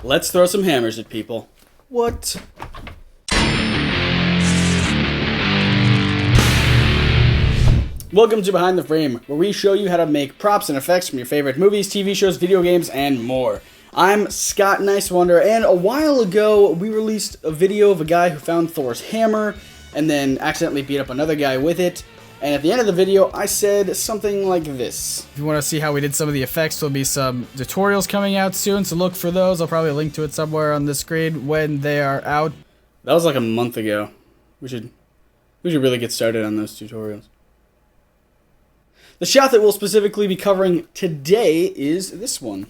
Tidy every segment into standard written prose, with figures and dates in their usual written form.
Let's throw some hammers at people. What? Welcome to Behind the Frame, where we show you how to make props and effects from your favorite movies, TV shows, video games, and more. I'm Scott Nicewonder, and a while ago, we released a video of a guy who found Thor's hammer, and then accidentally beat up another guy with it. And at the end of the video, I said something like this. If you want to see how we did some of the effects, there'll be some tutorials coming out soon, so look for those. I'll probably link to it somewhere on the screen when they are out. That was like a month ago. We should really get started on those tutorials. The shot that we'll specifically be covering today is this one.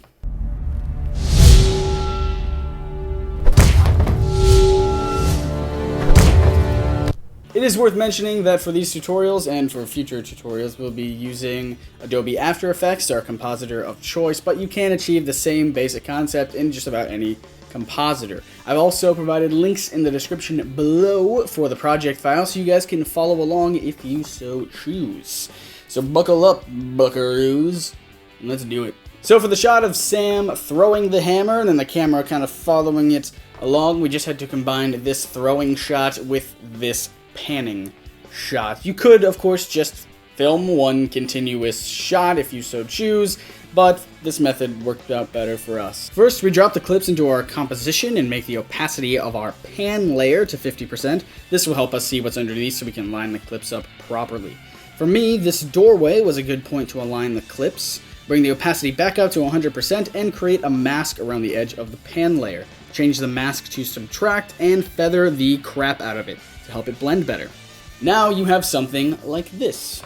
It is worth mentioning that for these tutorials and for future tutorials, we'll be using Adobe After Effects, our compositor of choice, but you can achieve the same basic concept in just about any compositor. I've also provided links in the description below for the project file, so you guys can follow along if you so choose. So buckle up, buckaroos, and let's do it. So for the shot of Sam throwing the hammer and then the camera kind of following it along, we just had to combine this throwing shot with this panning shot. You could, of course, just film one continuous shot if you so choose, but this method worked out better for us. First, we drop the clips into our composition and make the opacity of our pan layer to 50%. This will help us see what's underneath so we can line the clips up properly. For me, this doorway was a good point to align the clips. Bring the opacity back up to 100% and create a mask around the edge of the pan layer. Change the mask to subtract and feather the crap out of it to help it blend better. Now you have something like this,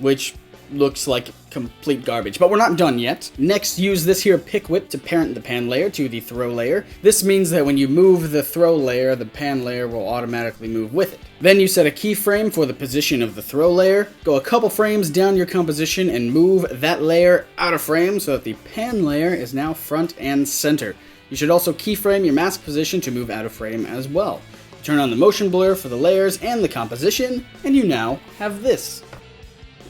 which looks like complete garbage, but we're not done yet. Next, use this here pick whip to parent the pan layer to the throw layer. This means that when you move the throw layer, the pan layer will automatically move with it. Then you set a keyframe for the position of the throw layer. Go a couple frames down your composition and move that layer out of frame so that the pan layer is now front and center. You should also keyframe your mask position to move out of frame as well. Turn on the motion blur for the layers and the composition, and you now have this.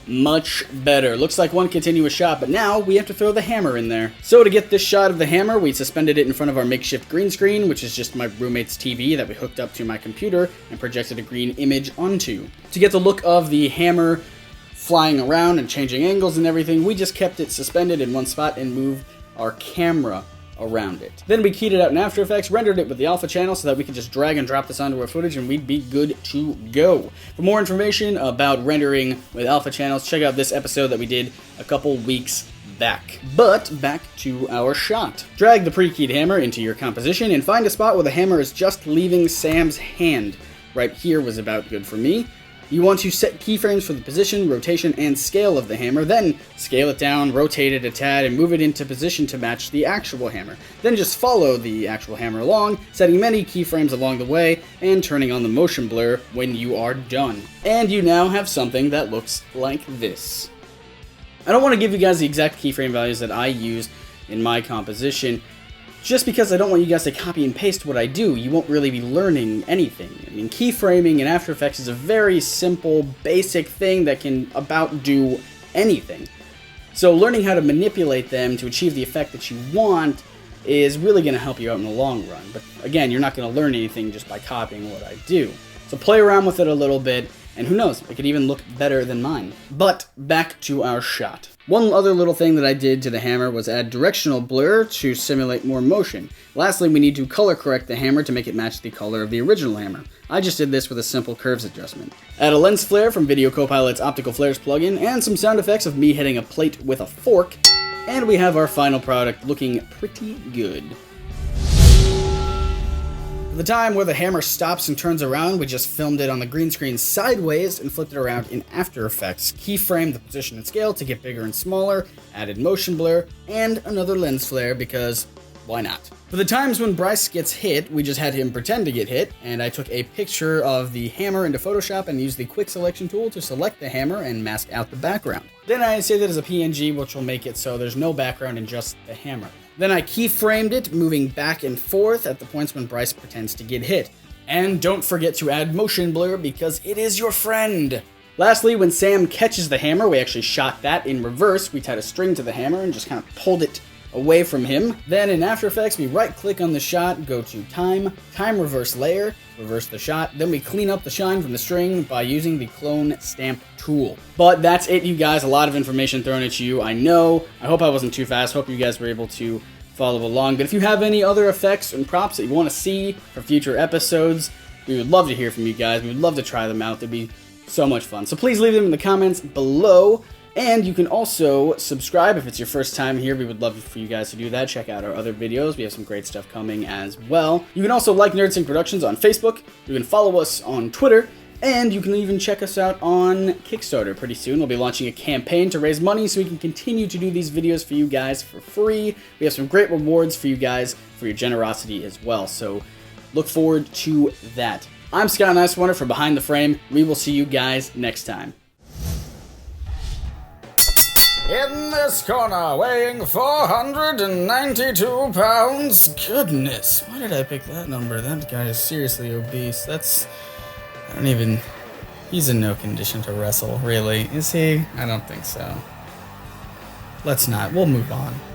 Much better. Looks like one continuous shot, but now we have to throw the hammer in there. So to get this shot of the hammer, we suspended it in front of our makeshift green screen, which is just my roommate's TV that we hooked up to my computer and projected a green image onto. To get the look of the hammer flying around and changing angles and everything, we just kept it suspended in one spot and moved our camera around it. Then we keyed it out in After Effects, rendered it with the alpha channel so that we could just drag and drop this onto our footage and we'd be good to go. For more information about rendering with alpha channels, check out this episode that we did a couple weeks back. But back to our shot. Drag the pre-keyed hammer into your composition and find a spot where the hammer is just leaving Sam's hand. Right here was about good for me. You want to set keyframes for the position, rotation, and scale of the hammer, then scale it down, rotate it a tad, and move it into position to match the actual hammer. Then just follow the actual hammer along, setting many keyframes along the way, and turning on the motion blur when you are done. And you now have something that looks like this. I don't want to give you guys the exact keyframe values that I use in my composition, just because I don't want you guys to copy and paste what I do. You won't really be learning anything. I mean, keyframing in After Effects is a very simple, basic thing that can about do anything. So learning how to manipulate them to achieve the effect that you want is really going to help you out in the long run. But again, you're not going to learn anything just by copying what I do. So play around with it a little bit, and who knows, it could even look better than mine. But back to our shot. One other little thing that I did to the hammer was add directional blur to simulate more motion. Lastly, we need to color correct the hammer to make it match the color of the original hammer. I just did this with a simple curves adjustment. Add a lens flare from Video Copilot's Optical Flares plugin and some sound effects of me hitting a plate with a fork, and we have our final product looking pretty good. The time where the hammer stops and turns around, we just filmed it on the green screen sideways and flipped it around in After Effects. Keyframed the position and scale to get bigger and smaller, added motion blur, and another lens flare because why not? For the times when Bryce gets hit, we just had him pretend to get hit, and I took a picture of the hammer into Photoshop and used the quick selection tool to select the hammer and mask out the background. Then I saved it as a PNG, which will make it so there's no background and just the hammer. Then I keyframed it, moving back and forth at the points when Bryce pretends to get hit. And don't forget to add motion blur because it is your friend. Lastly, when Sam catches the hammer, we actually shot that in reverse. We tied a string to the hammer and just kind of pulled it away from him. Then in After Effects, we right click on the shot, go to time reverse layer, reverse the shot, then we clean up the shine from the string by using the clone stamp tool. But that's it, you guys. A lot of information thrown at you, I know. I hope I wasn't too fast. Hope you guys were able to follow along. But if you have any other effects and props that you want to see for future episodes, we would love to hear from you guys. We would love to try them out. They'd be so much fun. So please leave them in the comments below. And you can also subscribe if it's your first time here. We would love for you guys to do that. Check out our other videos. We have some great stuff coming as well. You can also like NerdSync Productions on Facebook. You can follow us on Twitter. And you can even check us out on Kickstarter pretty soon. We'll be launching a campaign to raise money so we can continue to do these videos for you guys for free. We have some great rewards for you guys for your generosity as well. So look forward to that. I'm Scott Nicewonder for Behind the Frame. We will see you guys next time. In this corner, weighing 492 pounds. Goodness, why did I pick that number? That guy is seriously obese. He's in no condition to wrestle, really. Is he? I don't think so. Let's not. We'll move on.